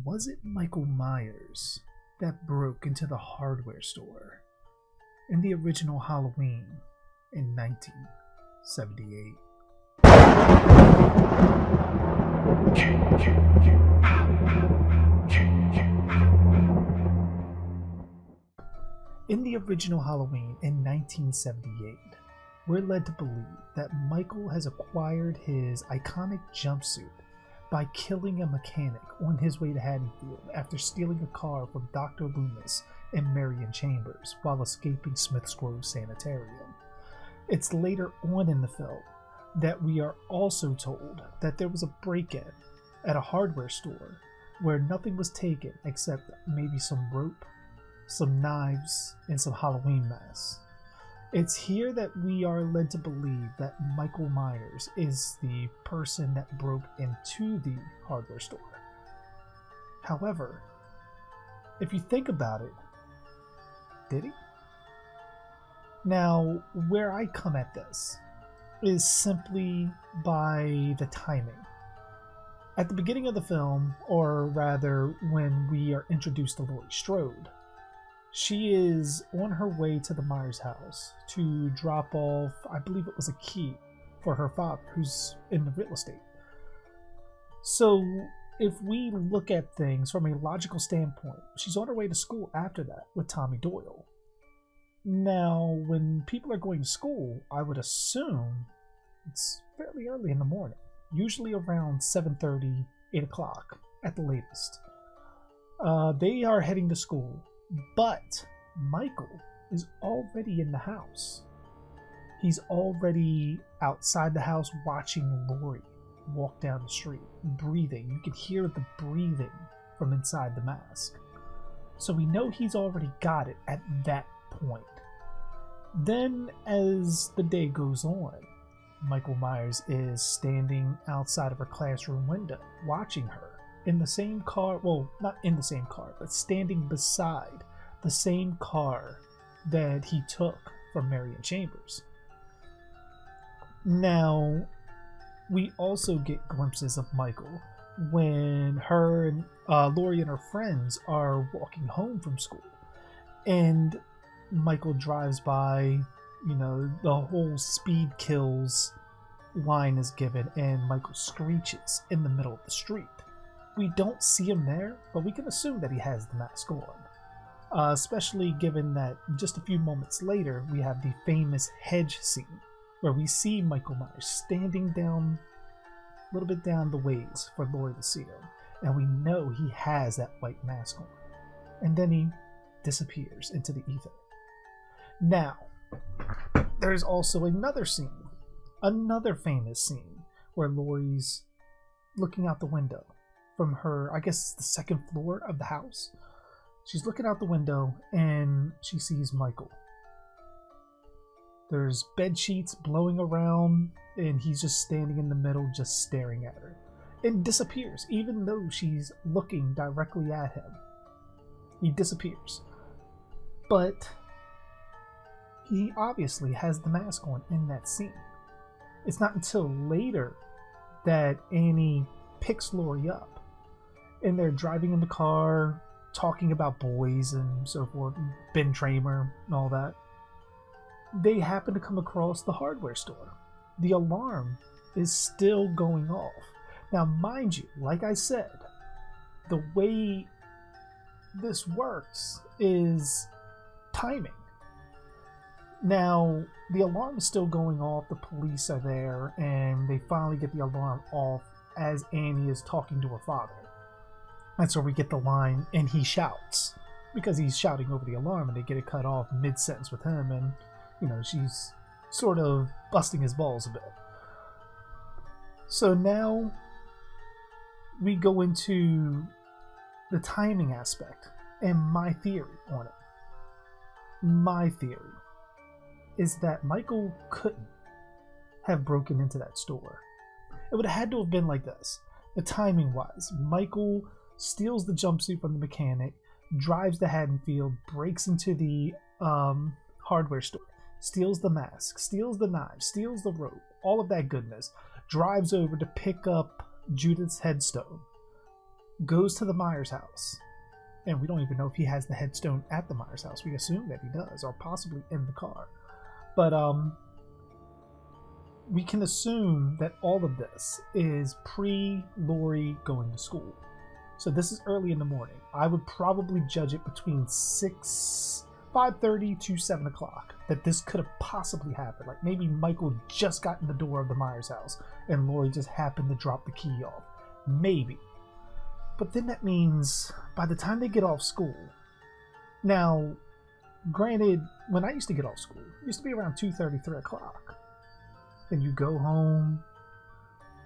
Was it Michael Myers that broke into the hardware store in the original Halloween in 1978? In the original Halloween in 1978, we're led to believe that Michael has acquired his iconic jumpsuit by killing a mechanic on his way to Haddonfield after stealing a car from Dr. Loomis and Marion Chambers while escaping Smith's Grove Sanitarium. It's later on in the film that we are also told that there was a break-in at a hardware store where nothing was taken except maybe some rope, some knives, and some Halloween masks. It's here that we are led to believe that Michael Myers is the person that broke into the hardware store. However, if you think about it, did he? Now, where I come at this is simply by the timing. At the beginning of the film, or rather when we are introduced to Laurie Strode, she is on her way to the Myers house to drop off, I believe it was a key for her father, who's in the real estate. So if we look at things from a logical standpoint, she's on her way to school after that with Tommy Doyle. Now, when people are going to school, I would assume it's fairly early in the morning, usually around 7:30, 8 o'clock at the latest. They are heading to school. But Michael is already in the house. He's already outside the house watching Laurie walk down the street, breathing. You can hear the breathing from inside the mask. So we know he's already got it at that point. Then, as the day goes on, Michael Myers is standing outside of her classroom window, watching her. In the same car, well, not in the same car, but standing beside the same car that he took from Marion Chambers. Now, we also get glimpses of Michael when her and Laurie and her friends are walking home from school. And Michael drives by, the whole speed kills line is given, and Michael screeches in the middle of the street. We don't see him there, but we can assume that he has the mask on. Especially given that just a few moments later, we have the famous hedge scene where we see Michael Myers standing down, a little bit down the ways for Laurie to see him. And we know he has that white mask on. And then he disappears into the ether. Now, there's also another scene, another famous scene, where Laurie's looking out the window from her, I guess it's the second floor of the house. She's looking out the window and she sees Michael. There's bed sheets blowing around and he's just standing in the middle, just staring at her. And disappears, even though she's looking directly at him. He disappears. But he obviously has the mask on in that scene. It's not until later that Annie picks Laurie up. And they're driving in the car, talking about boys and so forth, and Ben Tramer and all that. They happen to come across the hardware store. The alarm is still going off. Now, mind you, like I said, the way this works is timing. Now, the alarm is still going off, the police are there, and they finally get the alarm off as Annie is talking to her father. That's where we get the line, and he shouts, because he's shouting over the alarm, and they get it cut off mid-sentence with him, and, she's sort of busting his balls a bit. So now we go into the timing aspect, and my theory on it. My theory is that Michael couldn't have broken into that store. It would have had to have been like this. The timing-wise, Michael steals the jumpsuit from the mechanic, drives to Haddonfield, breaks into the hardware store, steals the mask, steals the knives, steals the rope, all of that goodness, drives over to pick up Judith's headstone, goes to the Myers house. And we don't even know if he has the headstone at the Myers house. We assume that he does, or possibly in the car. But we can assume that all of this is pre-Lori going to school. So this is early in the morning. I would probably judge it between 5:30 to 7 o'clock that this could have possibly happened. Like maybe Michael just got in the door of the Myers house and Lori just happened to drop the key off. Maybe. But then that means by the time they get off school, now, granted, when I used to get off school, it used to be around 2:30, 3 o'clock. Then you go home,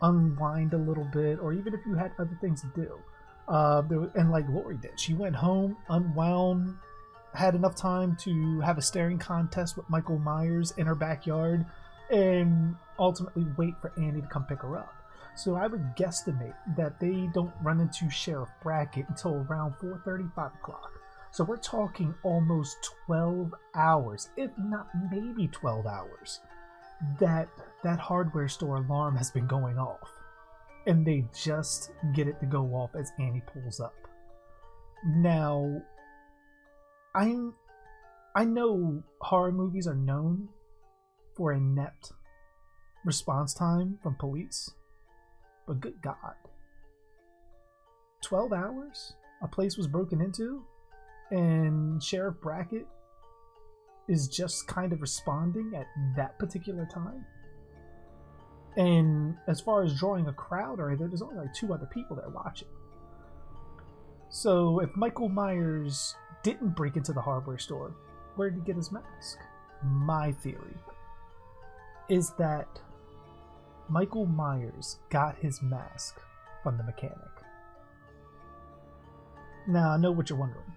unwind a little bit, or even if you had other things to do. And like Lori did, she went home, unwound, had enough time to have a staring contest with Michael Myers in her backyard, and ultimately wait for Annie to come pick her up. So I would guesstimate that they don't run into Sheriff Brackett until around 4:30, 5 o'clock. So we're talking almost 12 hours, if not maybe 12 hours, that hardware store alarm has been going off. And they just get it to go off as Annie pulls up. Now, I know horror movies are known for inept response time from police. But good God, 12 hours? A place was broken into? And Sheriff Brackett is just kind of responding at that particular time? And as far as drawing a crowd or anything, there's only like 2 other people there watching. So if Michael Myers didn't break into the hardware store, where did he get his mask? My theory is that Michael Myers got his mask from the mechanic. Now, I know what you're wondering.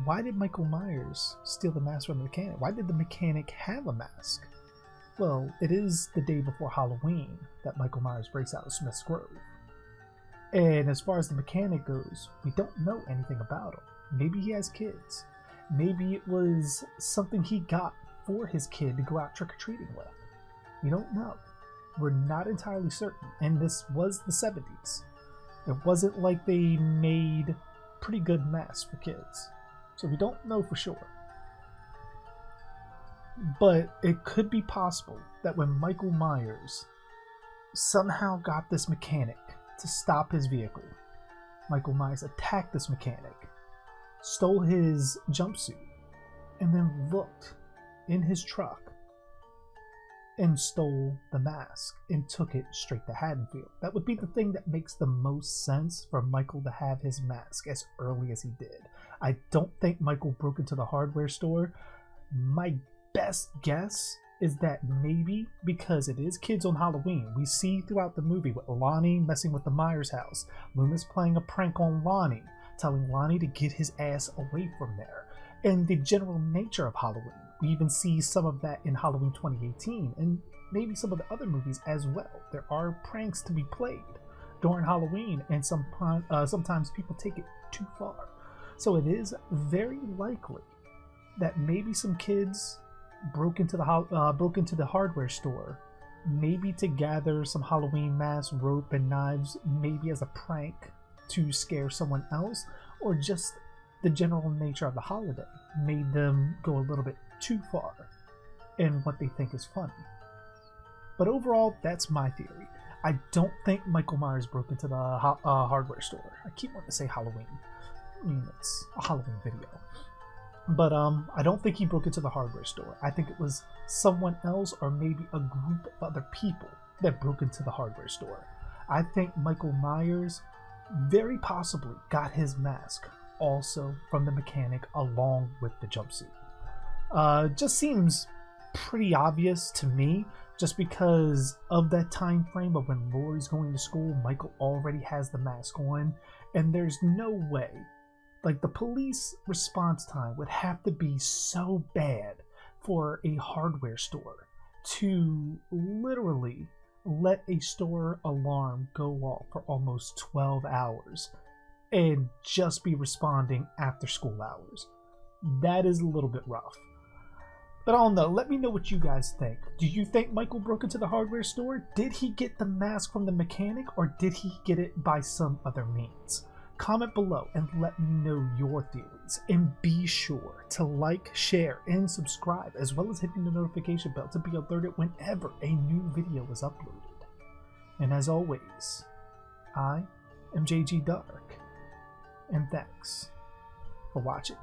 Why did Michael Myers steal the mask from the mechanic? Why did the mechanic have a mask? Well, it is the day before Halloween that Michael Myers breaks out of Smith's Grove. And as far as the mechanic goes, we don't know anything about him. Maybe he has kids. Maybe it was something he got for his kid to go out trick-or-treating with. We don't know. We're not entirely certain. And this was the 70s. It wasn't like they made pretty good masks for kids. So we don't know for sure. But it could be possible that when Michael Myers somehow got this mechanic to stop his vehicle, Michael Myers attacked this mechanic, stole his jumpsuit, and then looked in his truck and stole the mask and took it straight to Haddonfield. That would be the thing that makes the most sense for Michael to have his mask as early as he did. I don't think Michael broke into the hardware store. My best guess is that maybe because it is kids on Halloween, we see throughout the movie with Lonnie messing with the Myers house, Loomis playing a prank on Lonnie, telling Lonnie to get his ass away from there, and the general nature of Halloween. We even see some of that in Halloween 2018 and maybe some of the other movies as well. There are pranks to be played during Halloween, and sometimes people take it too far. So it is very likely that maybe some kids broke into the hardware store, maybe to gather some Halloween masks, rope, and knives, maybe as a prank to scare someone else, or just the general nature of the holiday made them go a little bit too far in what they think is funny. But overall, that's my theory. I don't think Michael Myers broke into the hardware store. I keep wanting to say Halloween. I mean, it's a Halloween video. But I don't think he broke into the hardware store. I think it was someone else or maybe a group of other people that broke into the hardware store. I think Michael Myers very possibly got his mask also from the mechanic along with the jumpsuit. Just seems pretty obvious to me, just because of that time frame of when Lori's going to school. Michael already has the mask on, and there's no way, like, the police response time would have to be so bad for a hardware store to literally let a store alarm go off for almost 12 hours and just be responding after school hours. That is a little bit rough. But I don't know. Let me know what you guys think. Do you think Michael broke into the hardware store? Did he get the mask from the mechanic, or did he get it by some other means? Comment below and let me know your theories. And be sure to like, share, and subscribe, as well as hitting the notification bell to be alerted whenever a new video is uploaded. And as always, I am JG Dark, and thanks for watching.